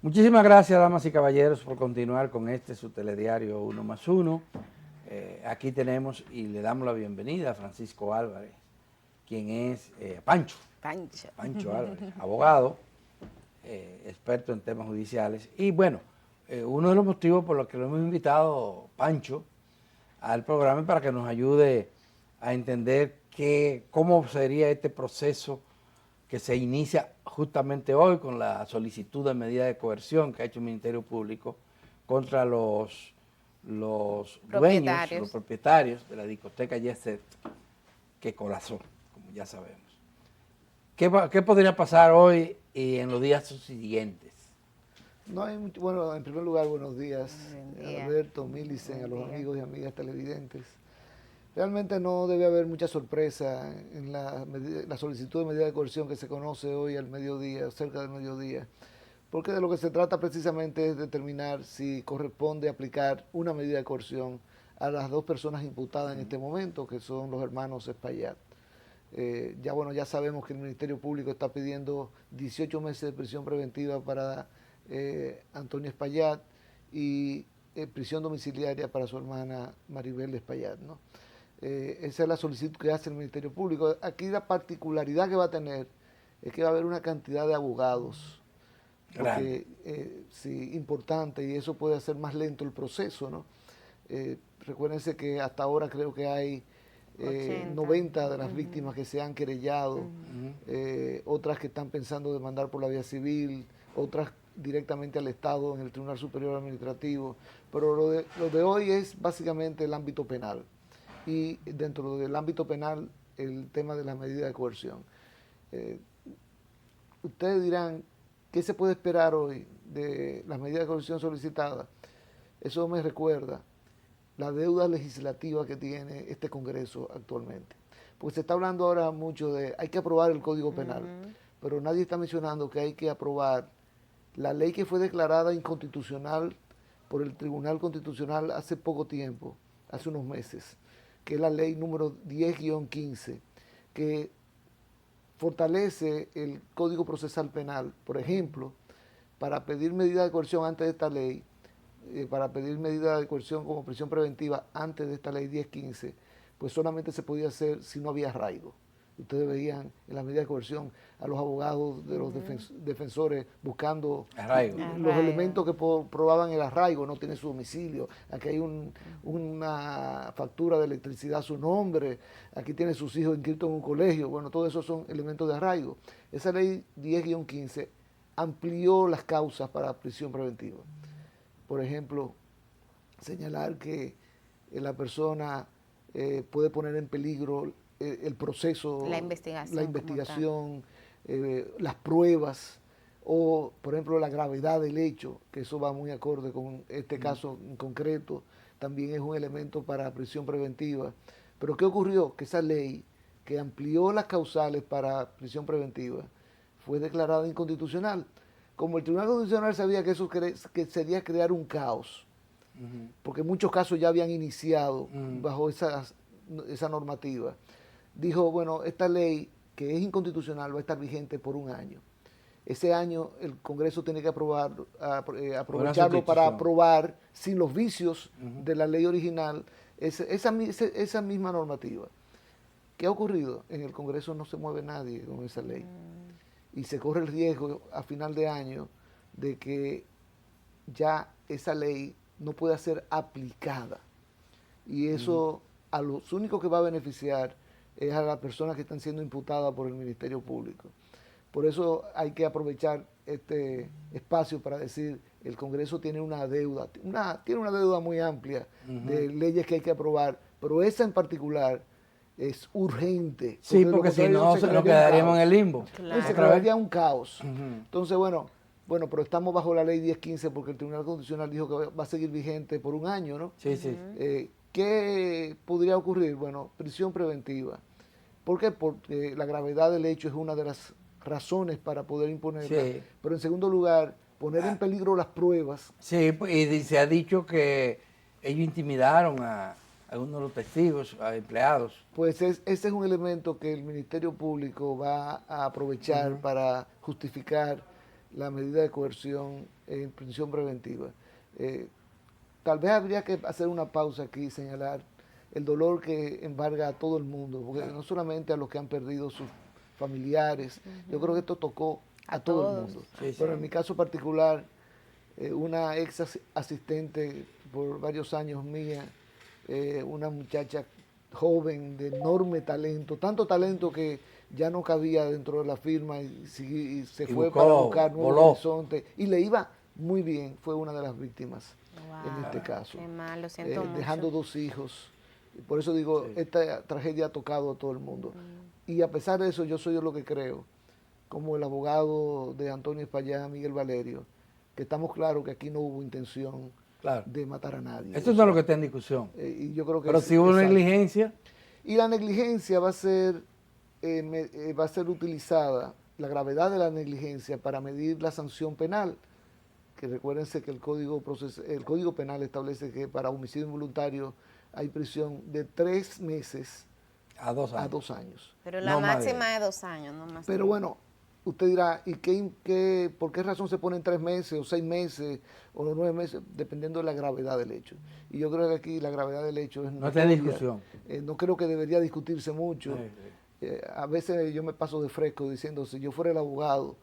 Muchísimas gracias, damas y caballeros, por continuar con su telediario 1+1. Aquí tenemos y le damos la bienvenida a Francisco Álvarez, quien es Pancho Álvarez, abogado, experto en temas judiciales. Y bueno, uno de los motivos por los que lo hemos invitado, Pancho, al programa es para que nos ayude a entender cómo sería este proceso que se inicia justamente hoy con la solicitud de medida de coerción que ha hecho el Ministerio Público contra los dueños, los propietarios de la discoteca Jet Set, que colapsó, como ya sabemos. ¿Qué podría pasar hoy y en los días siguientes? No hay mucho, bueno, en primer lugar, buenos días, Alberto, Milicen, a los amigos y amigas televidentes. Realmente no debe haber mucha sorpresa en la solicitud de medida de coerción que se conoce hoy al mediodía, cerca del mediodía, porque de lo que se trata precisamente es determinar si corresponde aplicar una medida de coerción a las dos personas imputadas en este momento, que son los hermanos Espaillat. Ya sabemos que el Ministerio Público está pidiendo 18 meses de prisión preventiva para Antonio Espaillat y prisión domiciliaria para su hermana Maribel Espaillat, ¿no? Esa es la solicitud que hace el Ministerio Público. Aquí la particularidad que va a tener es que va a haber una cantidad de abogados, porque sí, importante, y eso puede hacer más lento el proceso, ¿no? Recuérdense que hasta ahora creo que hay 90 de las víctimas que se han querellado, otras que están pensando demandar por la vía civil, otras directamente al Estado en el Tribunal Superior Administrativo, pero lo de hoy es básicamente el ámbito penal, y dentro del ámbito penal el tema de la medida de coerción. Ustedes dirán, ¿qué se puede esperar hoy de las medidas de coerción solicitadas? Eso me recuerda la deuda legislativa que tiene este Congreso actualmente. Porque se está hablando ahora mucho de, hay que aprobar el Código Penal, pero nadie está mencionando que hay que aprobar la ley que fue declarada inconstitucional por el Tribunal Constitucional hace poco tiempo, hace unos meses, que es la ley número 10-15, que fortalece el Código Procesal Penal. Por ejemplo, para pedir medida de coerción antes de esta ley, para pedir medida de coerción como prisión preventiva antes de esta ley 10-15, pues solamente se podía hacer si no había arraigo. Ustedes veían en la medida de coerción a los abogados de los defensores buscando los elementos que probaban el arraigo. No tiene su domicilio, aquí hay una factura de electricidad a su nombre, aquí tiene sus hijos inscritos en un colegio. Bueno, todo eso son elementos de arraigo. Esa ley 10-15 amplió las causas para prisión preventiva. Por ejemplo, señalar que la persona puede poner en peligro el proceso, la investigación, las pruebas, o por ejemplo la gravedad del hecho, que eso va muy acorde con este caso en concreto, también es un elemento para prisión preventiva. Pero ¿qué ocurrió? Que esa ley que amplió las causales para prisión preventiva fue declarada inconstitucional. Como el Tribunal Constitucional sabía que eso sería crear un caos, porque muchos casos ya habían iniciado bajo esa normativa, dijo, bueno, esta ley que es inconstitucional va a estar vigente por un año. Ese año el Congreso tiene que aprovecharlo para aprobar, sin los vicios de la ley original, esa misma normativa. ¿Qué ha ocurrido? En el Congreso no se mueve nadie con esa ley. Y se corre el riesgo a final de año de que ya esa ley no pueda ser aplicada. Y eso a los únicos que va a beneficiar es a las personas que están siendo imputadas por el Ministerio Público. Por eso hay que aprovechar este espacio para decir, el Congreso tiene una deuda, tiene una deuda muy amplia de leyes que hay que aprobar, pero esa en particular es urgente. Sí, porque si no, nos quedaríamos en el limbo. Claro. Se crearía un caos. Entonces, bueno, pero estamos bajo la ley 10-15 porque el Tribunal Constitucional dijo que va a seguir vigente por un año, ¿no? Sí, sí. ¿Qué podría ocurrir? Bueno, prisión preventiva. ¿Por qué? Porque la gravedad del hecho es una de las razones para poder imponerla. Sí. Pero en segundo lugar, poner en peligro las pruebas. Sí, y se ha dicho que ellos intimidaron a algunos de los testigos, a empleados. Pues ese es un elemento que el Ministerio Público va a aprovechar para justificar la medida de coerción en prisión preventiva. Tal vez habría que hacer una pausa aquí y señalar el dolor que embarga a todo el mundo, porque no solamente a los que han perdido sus familiares, yo creo que esto tocó a todo el mundo. Sí, pero sí. en mi caso particular, una ex asistente por varios años mía, una muchacha joven de enorme talento, tanto talento que ya no cabía dentro de la firma y se fue para buscar nuevos horizontes y le iba muy bien, fue una de las víctimas en este caso. Qué mal, lo siento mucho. Dejando 2 hijos. Por eso digo, esta tragedia ha tocado a todo el mundo. Y a pesar de eso, yo soy lo que creo, como el abogado de Antonio Espaillá, Miguel Valerio, que estamos claros que aquí no hubo intención de matar a nadie. Esto no es lo que está en discusión. Y yo creo que pero si hubo negligencia. Y la negligencia va a ser utilizada, la gravedad de la negligencia, para medir la sanción penal. Que recuérdense que el Código Penal establece que para homicidio involuntario hay prisión de 3 meses a 2 años. A 2 años. Pero la máxima es 2 años, no más. Pero bueno, usted dirá, ¿y por qué razón se ponen 3 meses o 6 meses o 9 meses? Dependiendo de la gravedad del hecho. Y yo creo que aquí la gravedad del hecho es... No está en discusión. No creo que debería discutirse mucho. A veces yo me paso de fresco diciendo, si yo fuera el abogado,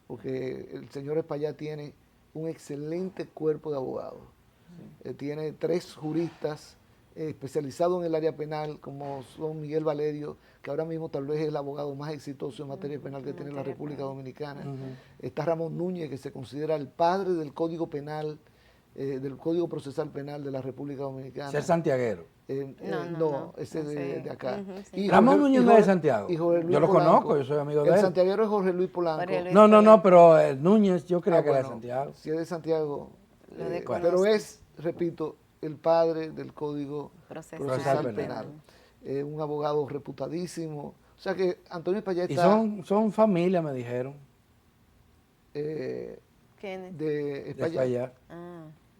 porque el señor Espaillá tiene un excelente cuerpo de abogados. Tiene 3 juristas especializados en el área penal, como son Miguel Valerio, que ahora mismo tal vez es el abogado más exitoso en materia penal que tiene la República Dominicana. Está Ramón Núñez, que se considera el padre del Código Penal, del Código Procesal Penal de la República Dominicana. Ser santiaguero. No, ese de acá. Y Ramón Núñez no es de Santiago. Yo lo conozco, yo soy amigo de él. El santiaguero es Jorge Luis Polanco. No, pero el Núñez yo creía que era de Santiago. Si es de Santiago, pero es, repito, el padre del Código Procesal Penal. Un abogado reputadísimo. O sea que Antonio Espaillá está... Y son familia, me dijeron. ¿Quiénes? De Espaillá.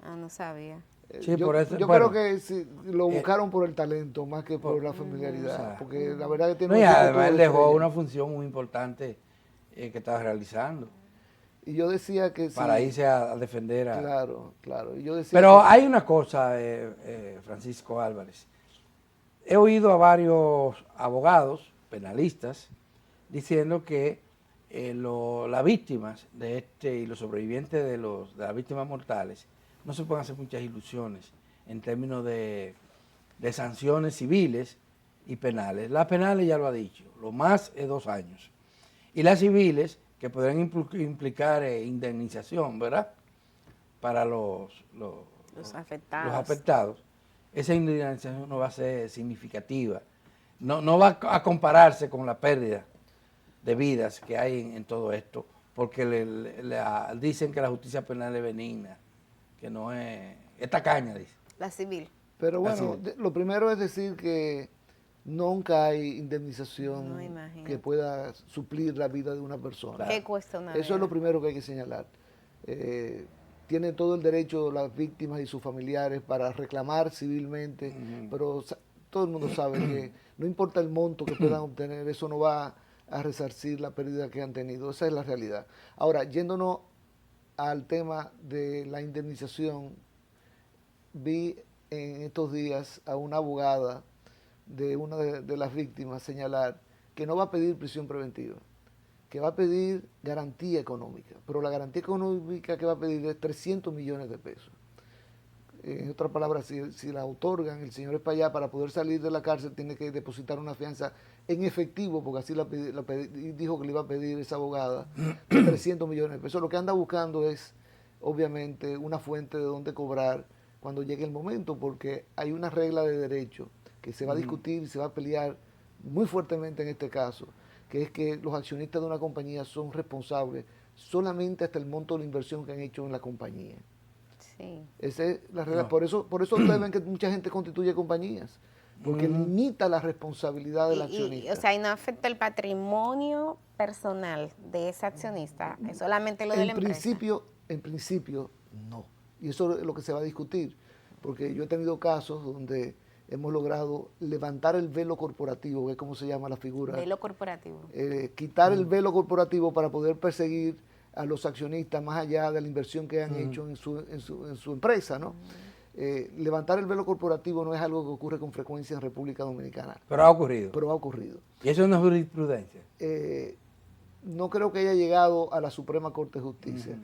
No sabía. Sí, yo creo que lo buscaron por el talento más que por la familiaridad, porque la verdad que tiene además él dejó una función muy importante que estaba realizando. Y yo decía que para irse a defender a... Claro. Y yo decía pero hay una cosa, Francisco Álvarez. He oído a varios abogados, penalistas, diciendo que las víctimas de y los sobrevivientes de las víctimas mortales no se pueden hacer muchas ilusiones en términos de sanciones civiles y penales. Las penales ya lo ha dicho, lo más es 2 años. Y las civiles, que podrían implicar indemnización, ¿verdad? Para los afectados. Esa indemnización no va a ser significativa. No va a compararse con la pérdida de vidas que hay en todo esto, porque dicen que la justicia penal es benigna, que no es tacaña, dice. La civil. Pero bueno, lo primero es decir que nunca hay indemnización que pueda suplir la vida de una persona. ¿Qué cuesta una vida? Eso es lo primero que hay que señalar. Tienen todo el derecho las víctimas y sus familiares para reclamar civilmente, pero todo el mundo sabe que no importa el monto que puedan obtener, eso no va a resarcir la pérdida que han tenido. Esa es la realidad. Ahora, yéndonos al tema de la indemnización, vi en estos días a una abogada de una de las víctimas señalar que no va a pedir prisión preventiva, que va a pedir garantía económica, pero la garantía económica que va a pedir es 300 millones de pesos. En otras palabras, si la otorgan, el señor Espaillá, para poder salir de la cárcel, tiene que depositar una fianza en efectivo, porque así dijo que le iba a pedir esa abogada, de 300 millones de pesos. Lo que anda buscando es, obviamente, una fuente de donde cobrar cuando llegue el momento, porque hay una regla de derecho que se va a discutir y se va a pelear muy fuertemente en este caso, que es que los accionistas de una compañía son responsables solamente hasta el monto de la inversión que han hecho en la compañía. Sí. Esa es la regla. Por eso ustedes ven que mucha gente constituye compañías, porque limita la responsabilidad del accionista. O sea, y no afecta el patrimonio personal de ese accionista, es solamente lo de la empresa. En principio, no. Y eso es lo que se va a discutir, porque yo he tenido casos donde hemos logrado levantar el velo corporativo, que es como se llama la figura. Velo corporativo. Quitar el velo corporativo para poder perseguir a los accionistas más allá de la inversión que han hecho en su empresa, ¿no? Levantar el velo corporativo no es algo que ocurre con frecuencia en República Dominicana. Pero ha ocurrido. Pero ha ocurrido. ¿Y eso no es jurisprudencia? No creo que haya llegado a la Suprema Corte de Justicia.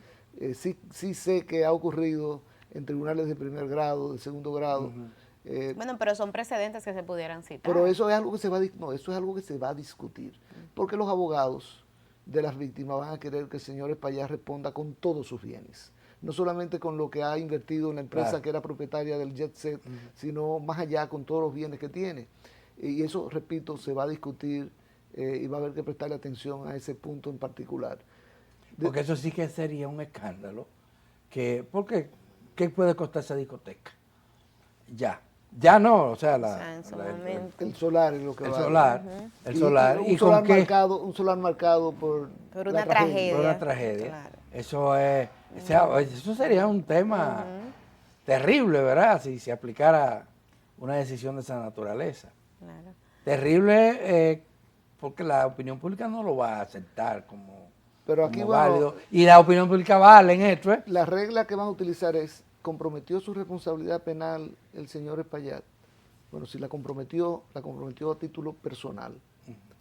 Sí sé que ha ocurrido en tribunales de primer grado, de segundo grado. Bueno, pero son precedentes que se pudieran citar. Pero eso es algo que se va a discutir. Porque los abogados de las víctimas van a querer que el señor Espaillat responda con todos sus bienes. No solamente con lo que ha invertido en la empresa que era propietaria del Jet Set, sino más allá con todos los bienes que tiene. Y eso, repito, se va a discutir y va a haber que prestarle atención a ese punto en particular. Porque eso sí que sería un escándalo. Porque, ¿qué puede costar esa discoteca? Ya no, o sea, el solar es lo que va el solar. Un solar marcado por una tragedia. Por una tragedia. Claro. Eso sería un tema terrible, ¿verdad? Si se aplicara una decisión de esa naturaleza. Claro. Terrible porque la opinión pública no lo va a aceptar como, pero aquí, como válido. Y la opinión pública vale en esto. La regla que van a utilizar es: ¿comprometió su responsabilidad penal el señor Espaillat? Bueno, si la comprometió a título personal,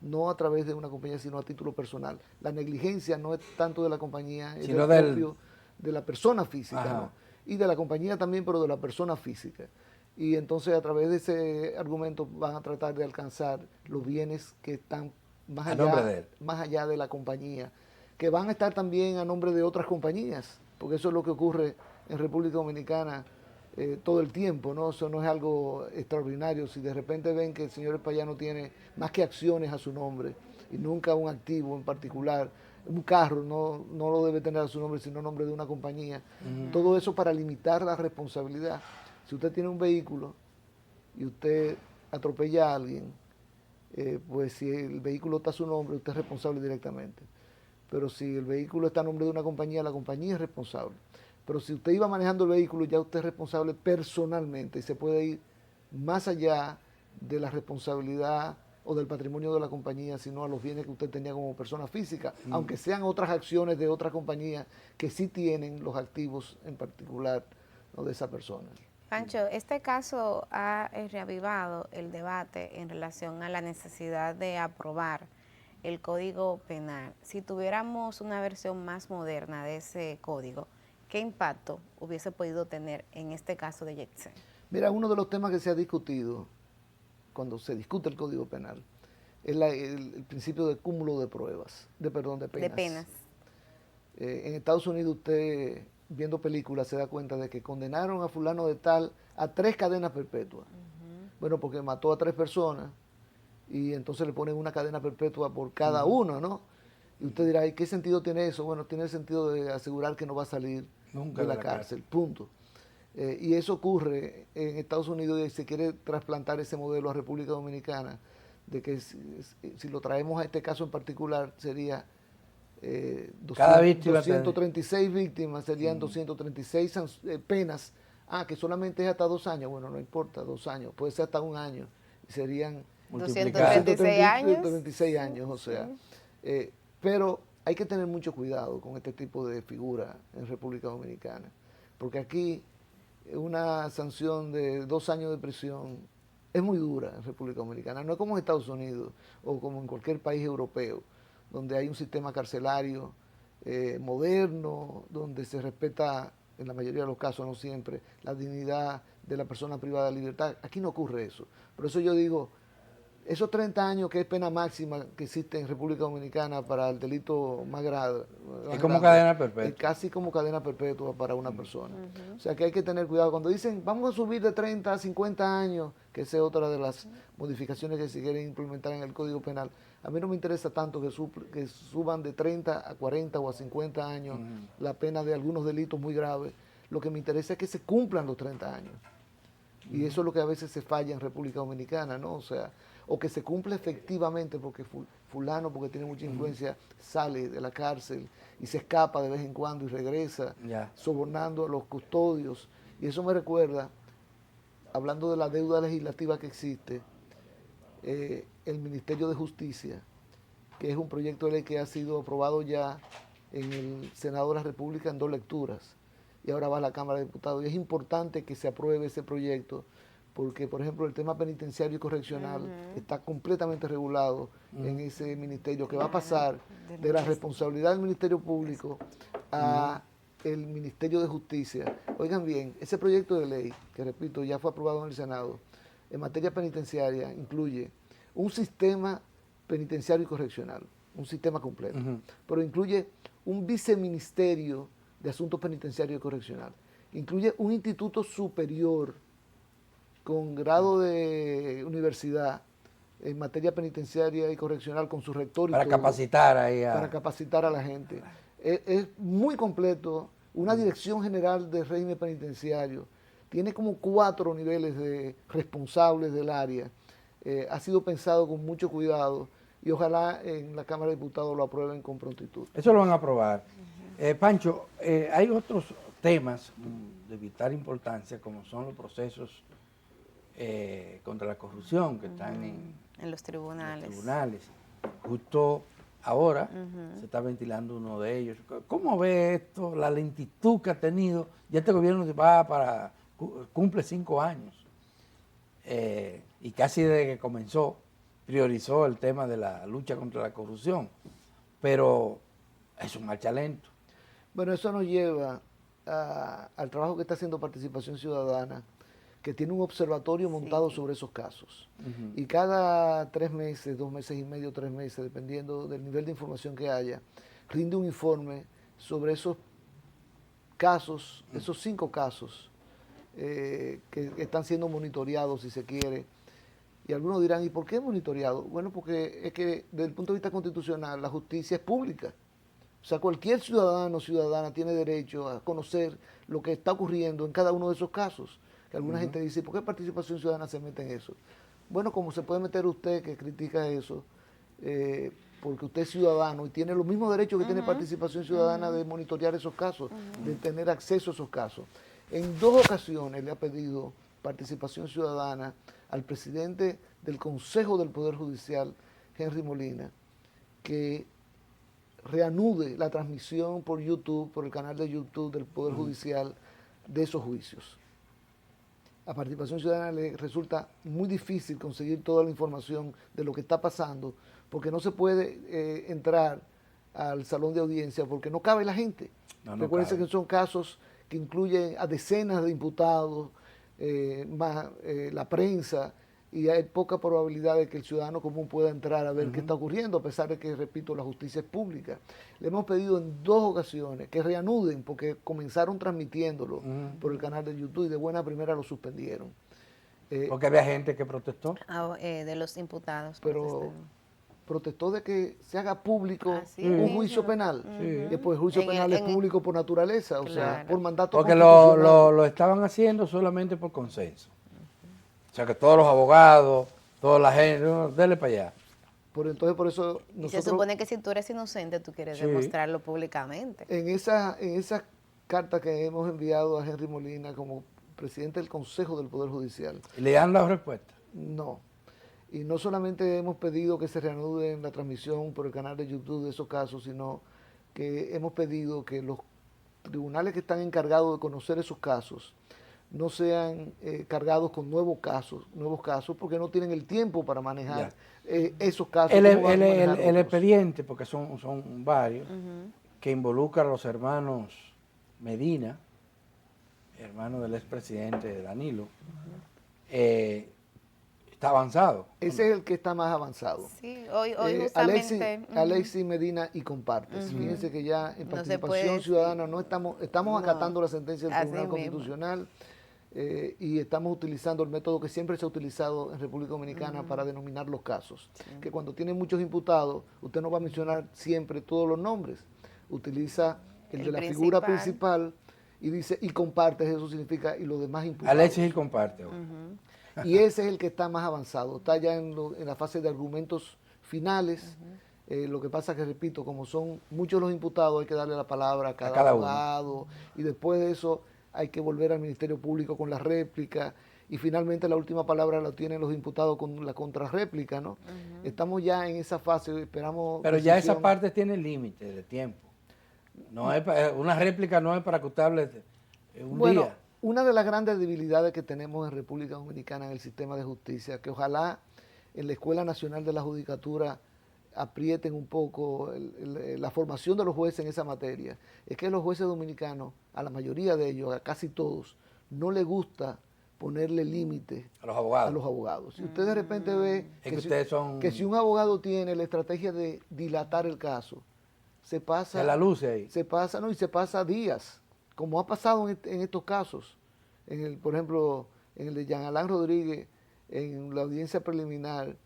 no a través de una compañía, sino a título personal. La negligencia no es tanto de la compañía, es de la persona física, ¿no? Y de la compañía también, pero de la persona física. Y entonces a través de ese argumento van a tratar de alcanzar los bienes que están más allá de la compañía, que van a estar también a nombre de otras compañías, porque eso es lo que ocurre en República Dominicana todo el tiempo, ¿no? Eso no es algo extraordinario. Si de repente ven que el señor Espaillat no tiene más que acciones a su nombre y nunca un activo en particular, un carro no lo debe tener a su nombre, sino a nombre de una compañía. Todo eso para limitar la responsabilidad. Si usted tiene un vehículo y usted atropella a alguien, pues si el vehículo está a su nombre, usted es responsable directamente. Pero si el vehículo está a nombre de una compañía, la compañía es responsable. Pero si usted iba manejando el vehículo, ya usted es responsable personalmente y se puede ir más allá de la responsabilidad o del patrimonio de la compañía, sino a los bienes que usted tenía como persona física, aunque sean otras acciones de otras compañías que sí tienen los activos en particular, ¿no?, de esa persona. Pancho, este caso ha reavivado el debate en relación a la necesidad de aprobar el Código Penal. Si tuviéramos una versión más moderna de ese código, ¿qué impacto hubiese podido tener en este caso de Jet Set? Mira, uno de los temas que se ha discutido cuando se discute el Código Penal es el principio de cúmulo de pruebas, de penas. En Estados Unidos usted, viendo películas, se da cuenta de que condenaron a fulano de tal a 3 cadenas perpetuas. Bueno, porque mató a 3 personas y entonces le ponen una cadena perpetua por cada uno, ¿no? Y usted dirá, ¿y qué sentido tiene eso? Bueno, tiene el sentido de asegurar que no va a salir nunca de la cárcel, punto. Y eso ocurre en Estados Unidos y se quiere trasplantar ese modelo a República Dominicana, de que si lo traemos a este caso en particular sería 236 víctimas, serían 236 penas. Que solamente es hasta 2 años. Bueno, no importa, 2 años, puede ser hasta 1 año. Y serían 236 años, o sea. Pero hay que tener mucho cuidado con este tipo de figuras en República Dominicana, porque aquí una sanción de 2 años de prisión es muy dura en República Dominicana. No es como en Estados Unidos o como en cualquier país europeo, donde hay un sistema carcelario moderno, donde se respeta, en la mayoría de los casos, no siempre, la dignidad de la persona privada de libertad. Aquí no ocurre eso. Por eso yo digo, esos 30 años que es pena máxima que existe en República Dominicana para el delito más grave. Es como cadena perpetua. Es casi como cadena perpetua para una persona. O sea que hay que tener cuidado. Cuando dicen, vamos a subir de 30 a 50 años, que esa es otra de las modificaciones que se quieren implementar en el Código Penal, a mí no me interesa tanto que suban de 30 a 40 o a 50 años la pena de algunos delitos muy graves. Lo que me interesa es que se cumplan los 30 años. Y eso es lo que a veces se falla en República Dominicana, ¿no? O sea, o que se cumple efectivamente porque fulano, porque tiene mucha influencia, sale de la cárcel y se escapa de vez en cuando y regresa, sobornando a los custodios. Y eso me recuerda, hablando de la deuda legislativa que existe, el Ministerio de Justicia, que es un proyecto de ley que ha sido aprobado ya en el Senado de la República en 2 lecturas y ahora va a la Cámara de Diputados. Y es importante que se apruebe ese proyecto porque, por ejemplo, el tema penitenciario y correccional está completamente regulado en ese ministerio, que va a pasar de la responsabilidad del Ministerio Público a el Ministerio de Justicia. Oigan bien, ese proyecto de ley, que repito, ya fue aprobado en el Senado, en materia penitenciaria, incluye un sistema penitenciario y correccional, un sistema completo, pero incluye un viceministerio de Asuntos Penitenciarios y Correccional, incluye un instituto superior con grado de universidad en materia penitenciaria y correccional con su rector y para todo, capacitar ahí para capacitar a la gente. Es muy completo, una dirección general de régimen penitenciario, tiene como 4 niveles de responsables del área, ha sido pensado con mucho cuidado y ojalá en la Cámara de Diputados lo aprueben con prontitud. Eso lo van a aprobar. Pancho, hay otros temas de vital importancia como son los procesos contra la corrupción que están en los tribunales. Justo ahora se está ventilando uno de ellos. ¿Cómo ve esto, la lentitud que ha tenido? Ya este gobierno cumple 5 años y casi desde que comenzó priorizó el tema de la lucha contra la corrupción, pero es un marcha lento. Bueno, eso nos lleva al trabajo que está haciendo Participación Ciudadana, que tiene un observatorio montado sobre esos casos. Y cada 3 meses, 2 meses y medio, 3 meses, dependiendo del nivel de información que haya, rinde un informe sobre esos casos, esos 5 casos que están siendo monitoreados, si se quiere. Y algunos dirán, ¿y por qué monitoreado? Bueno, porque es que desde el punto de vista constitucional la justicia es pública. O sea, cualquier ciudadano o ciudadana tiene derecho a conocer lo que está ocurriendo en cada uno de esos casos. Que alguna gente dice, ¿por qué Participación Ciudadana se mete en eso? Bueno, como se puede meter usted que critica eso, porque usted es ciudadano y tiene los mismos derechos que tiene Participación Ciudadana de monitorear esos casos, de tener acceso a esos casos. En 2 ocasiones le ha pedido Participación Ciudadana al presidente del Consejo del Poder Judicial, Henry Molina, que reanude la transmisión por YouTube, por el canal de YouTube del Poder Judicial, de esos juicios. A Participación Ciudadana le resulta muy difícil conseguir toda la información de lo que está pasando, porque no se puede entrar al salón de audiencia, porque no cabe la gente. Recuérdense que son casos que incluyen a decenas de imputados, más la prensa, y hay poca probabilidad de que el ciudadano común pueda entrar a ver qué está ocurriendo, a pesar de que, repito, la justicia es pública. Le hemos pedido en 2 ocasiones que reanuden, porque comenzaron transmitiéndolo por el canal de YouTube y de buena primera lo suspendieron. Porque había gente que protestó. De los imputados. Pero protestó de que se haga público un juicio penal. Después el juicio penal es público por naturaleza, o sea, por mandato constitucional. Porque lo estaban haciendo solamente por consenso. O sea, que todos los abogados, toda la gente, dele para allá. Entonces, por eso nosotros... Y se supone que si tú eres inocente, tú quieres demostrarlo públicamente. En esa carta que hemos enviado a Henry Molina como presidente del Consejo del Poder Judicial... ¿Le han dado respuesta? No. Y no solamente hemos pedido que se reanude la transmisión por el canal de YouTube de esos casos, sino que hemos pedido que los tribunales que están encargados de conocer esos casos no sean cargados con nuevos casos, porque no tienen el tiempo para manejar esos casos. El expediente, porque son varios, que involucra a los hermanos Medina, hermano del expresidente Danilo, está avanzado. Ese es el que está más avanzado. Sí, hoy justamente... Alexis Medina y Compartes. Fíjense que ya en Participación Ciudadana no estamos acatando la sentencia del Tribunal Constitucional y estamos utilizando el método que siempre se ha utilizado en República Dominicana para denominar los casos. Que cuando tiene muchos imputados, usted no va a mencionar siempre todos los nombres. Utiliza el de la figura principal y dice, y Compartes, eso significa, y los demás imputados. Alexis y Comparte. Y ese es el que está más avanzado, está ya en la fase de argumentos finales. Lo que pasa es que, repito, como son muchos los imputados, hay que darle la palabra a cada abogado, y después de eso hay que volver al Ministerio Público con la réplica, y finalmente la última palabra la tienen los imputados con la contrarréplica, ¿no? Estamos ya en esa fase, esperamos... Pero ya esa parte tiene límite de tiempo. No es una réplica no es para que usted hable un Bueno, día. una de las grandes debilidades que tenemos en República Dominicana en el sistema de justicia, que ojalá en la Escuela Nacional de la Judicatura aprieten un poco la formación de los jueces en esa materia, es que los jueces dominicanos, a la mayoría de ellos, a casi todos, no les gusta ponerle límite A los abogados. a los abogados. Si usted de repente ve que si un abogado tiene la estrategia de dilatar el caso, se pasa... Se la luce ahí. Se pasa, no, y se pasa días, como ha pasado en estos casos. Por ejemplo, en el de Jean Alain Rodríguez, en la audiencia preliminar,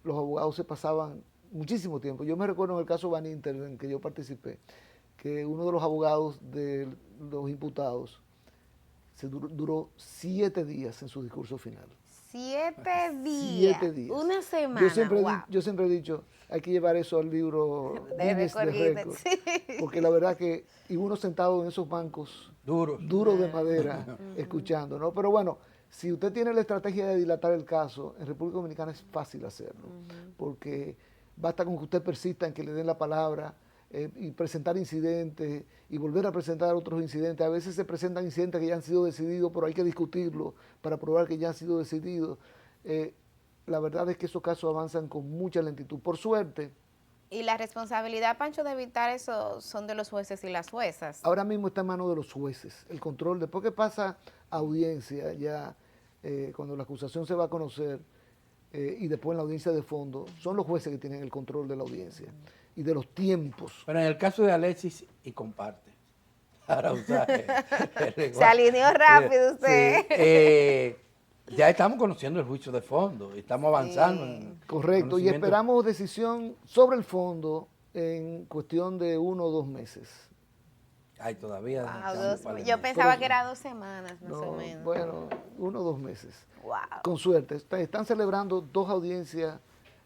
los abogados se pasaban muchísimo tiempo. Yo me recuerdo en el caso Van Inter, en que yo participé, que uno de los abogados de los imputados duró 7 días en su discurso final. 7 días. 7 días. Una semana. Yo siempre he dicho, hay que llevar eso al libro de Guinness de récord, sí. porque la verdad que, y uno sentado en esos bancos duros de madera, escuchando, ¿no? Pero bueno, si usted tiene la estrategia de dilatar el caso, en República Dominicana es fácil hacerlo, porque basta con que usted persista en que le den la palabra, y presentar incidentes y volver a presentar otros incidentes. A veces se presentan incidentes que ya han sido decididos, pero hay que discutirlo para probar que ya han sido decididos. La verdad es que esos casos avanzan con mucha lentitud. Por suerte. Y la responsabilidad, Pancho, de evitar eso son de los jueces y las juezas. Ahora mismo está en manos de los jueces. El control, después que pasa audiencia, ya cuando la acusación se va a conocer, y después en la audiencia de fondo, son los jueces que tienen el control de la audiencia y de los tiempos. Pero en el caso de Alexis, y comparte. Para usar se alineó rápido usted. Sí, ya estamos conociendo el juicio de fondo, estamos avanzando. Sí. Correcto, y esperamos decisión sobre el fondo en cuestión de 1 o 2 meses. Ay, todavía. Wow, yo pensaba que era 2 semanas más o menos. Bueno, 1 o 2 meses. Wow. Con suerte. Están celebrando 2 audiencias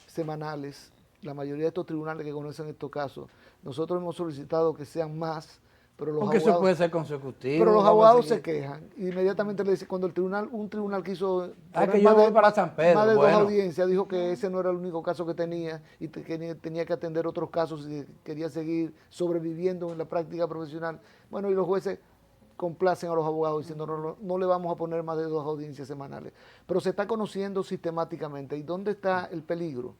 semanales. La mayoría de estos tribunales que conocen estos casos, nosotros hemos solicitado que sean más, pero los porque abogados, eso puede ser consecutivo. Pero los abogados se quejan. Inmediatamente le dicen, cuando un tribunal quiso que yo voy para San Pedro, más de 2 audiencias, dijo que ese no era el único caso que tenía y que tenía que atender otros casos y quería seguir sobreviviendo en la práctica profesional. Bueno, y los jueces complacen a los abogados diciendo no le vamos a poner más de 2 audiencias semanales. Pero se está conociendo sistemáticamente. ¿Y dónde está el peligro?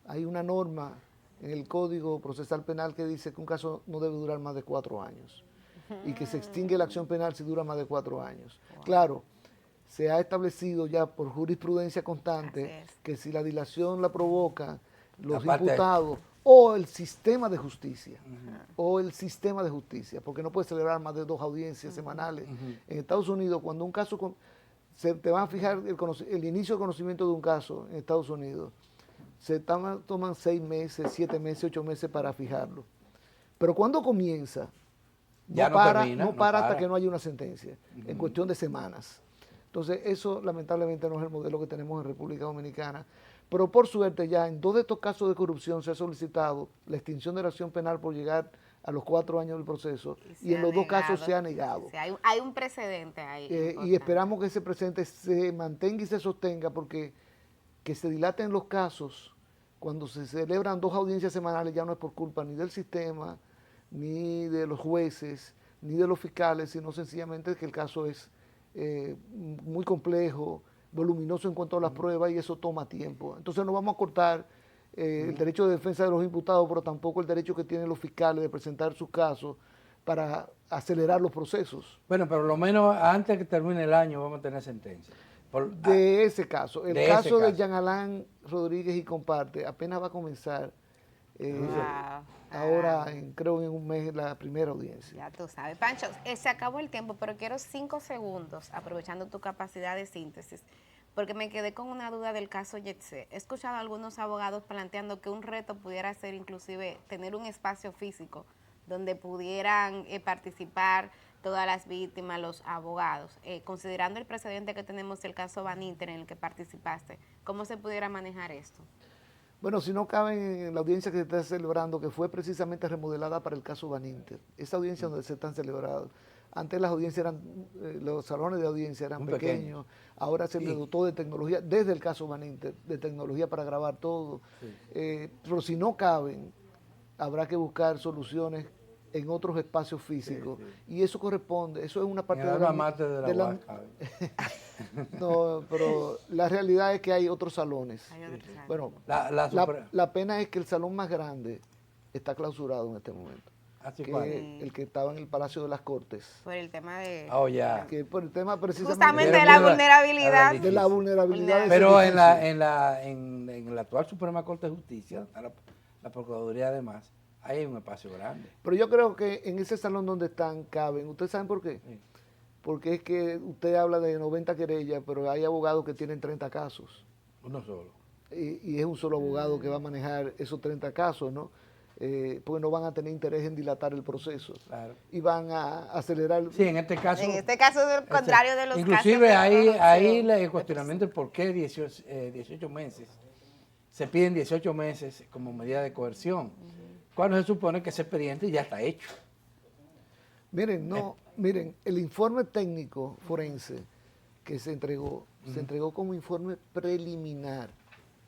Hay una norma en el Código Procesal Penal que dice que un caso no debe durar más de 4 años y que se extingue la acción penal si dura más de 4 años. Wow. Claro, se ha establecido ya por jurisprudencia constante que si la dilación la provoca los imputados o el sistema de justicia, porque no puede celebrar más de 2 audiencias semanales. En Estados Unidos, cuando un caso, te van a fijar el inicio de conocimiento de un caso en Estados Unidos, se toman 6 meses, 7 meses, 8 meses para fijarlo. Pero cuando comienza, no para hasta que no haya una sentencia, en cuestión de semanas. Entonces, eso lamentablemente no es el modelo que tenemos en República Dominicana. Pero por suerte ya en 2 de estos casos de corrupción se ha solicitado la extinción de la acción penal por llegar a los 4 años del proceso y en los 2 casos se ha negado. Sí, hay un precedente ahí. Y esperamos que ese precedente se mantenga y se sostenga porque que se dilaten los casos cuando se celebran 2 audiencias semanales ya no es por culpa ni del sistema, ni de los jueces, ni de los fiscales, sino sencillamente que el caso es muy complejo, voluminoso en cuanto a las pruebas y eso toma tiempo. Entonces no vamos a cortar el derecho de defensa de los imputados, pero tampoco el derecho que tienen los fiscales de presentar sus casos para acelerar los procesos. Bueno, pero lo menos antes que termine el año vamos a tener sentencia. De ese caso, el caso de Jean Alain Rodríguez y comparte, apenas va a comenzar ahora, creo en un mes, la primera audiencia. Ya tú sabes. Pancho, se acabó el tiempo, pero quiero 5 segundos, aprovechando tu capacidad de síntesis, porque me quedé con una duda del caso Yetse. He escuchado a algunos abogados planteando que un reto pudiera ser inclusive tener un espacio físico donde pudieran participar todas las víctimas, los abogados. Considerando el precedente que tenemos del caso Van Inter en el que participaste, ¿cómo se pudiera manejar esto? Bueno, si no caben en la audiencia que se está celebrando, que fue precisamente remodelada para el caso Van Inter, esa audiencia donde se están celebrando. Antes las audiencias los salones de audiencia eran pequeños, ahora se les dotó de tecnología, desde el caso Van Inter, de tecnología para grabar todo. Pero si no caben, habrá que buscar soluciones en otros espacios físicos. Y eso corresponde, eso es una parte de la No, pero la realidad es que hay otros salones. Bueno, la pena es que el salón más grande está clausurado en este momento. El que estaba en el Palacio de las Cortes. Por el tema de... Que por el tema precisamente... Justamente de la vulnerabilidad. De la vulnerabilidad. Pero en la actual Suprema Corte de Justicia, está la Procuraduría además, hay un espacio grande. Pero yo creo que en ese salón donde están caben. ¿Ustedes saben por qué? Sí. Porque es que usted habla de 90 querellas, pero hay abogados que tienen 30 casos. Uno solo. Y es un solo abogado que va a manejar esos 30 casos, ¿no? Porque no van a tener interés en dilatar el proceso. Claro. Y van a acelerar. Sí, en este caso. En este caso es el contrario de los inclusive casos. Inclusive ahí el cuestionamiento es por qué 18 meses. Se piden 18 meses como medida de coerción. Cuando se supone que ese expediente ya está hecho. Miren, el informe técnico forense que se entregó como informe preliminar.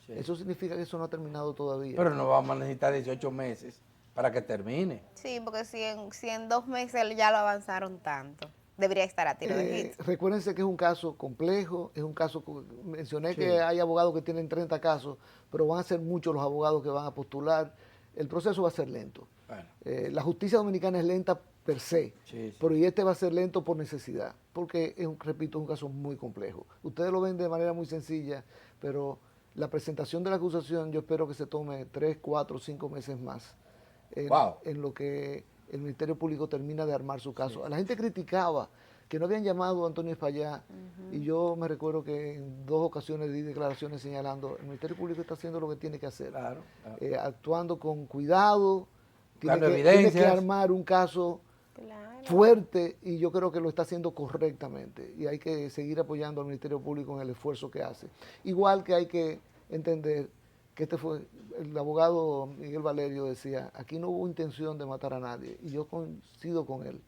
Sí. Eso significa que eso no ha terminado todavía. Pero no vamos a necesitar 18 meses para que termine. Sí, porque si en 2 meses ya lo avanzaron tanto, debería estar a tiro de hit. Recuérdense que es un caso complejo, es un caso, mencioné que hay abogados que tienen 30 casos, pero van a ser muchos los abogados que van a postular. El proceso va a ser lento. Bueno. La justicia dominicana es lenta per se, pero este va a ser lento por necesidad, porque, repito, es un caso muy complejo. Ustedes lo ven de manera muy sencilla, pero la presentación de la acusación yo espero que se tome 3, 4, 5 meses más en lo que el Ministerio Público termina de armar su caso. A la gente criticaba que no habían llamado a Antonio Espaillá, y yo me recuerdo que en 2 ocasiones di declaraciones señalando el Ministerio Público está haciendo lo que tiene que hacer, actuando con cuidado, tiene que armar un caso fuerte, y yo creo que lo está haciendo correctamente, y hay que seguir apoyando al Ministerio Público en el esfuerzo que hace. Igual que hay que entender que el abogado Miguel Valerio decía, aquí no hubo intención de matar a nadie, y yo coincido con él.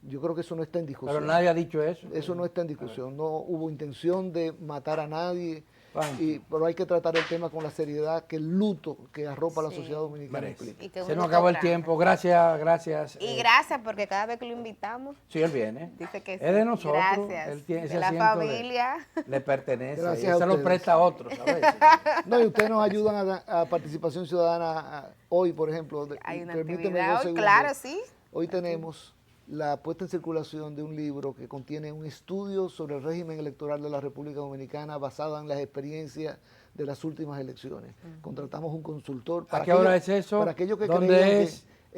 Yo creo que eso no está en discusión. Pero nadie ha dicho eso. Eso no está en discusión. No hubo intención de matar a nadie, pero hay que tratar el tema con la seriedad que el luto que arropa a la sociedad dominicana implica. Se nos acabó el tiempo. Gracias. Y gracias, porque cada vez que lo invitamos... Sí, él viene. Dice que sí. Es de nosotros. Gracias. Él tiene ese de la familia. Le pertenece. Gracias, y se lo presta a otros, ¿sabes? No, y ustedes nos ayudan a participación ciudadana. Hoy, por ejemplo. Hay una actividad hoy, claro, sí. Hoy tenemos la puesta en circulación de un libro que contiene un estudio sobre el régimen electoral de la República Dominicana basado en las experiencias de las últimas elecciones. Contratamos un consultor. ¿A qué hora es eso? Para aquellos que creían que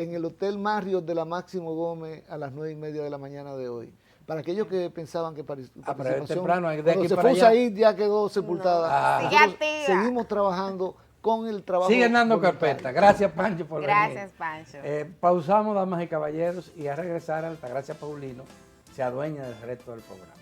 en el Hotel Marriott de la Máximo Gómez a las 9:30 de la mañana de hoy. Para aquellos que pensaban que participación, temprano, cuando se fue ahí ya quedó sepultada. Seguimos trabajando con el trabajo. Siguen dando carpeta. Gracias, Pancho, por venir. Gracias, Pancho. Pausamos, damas y caballeros, y a regresar Altagracia Paulino se adueña del resto del programa.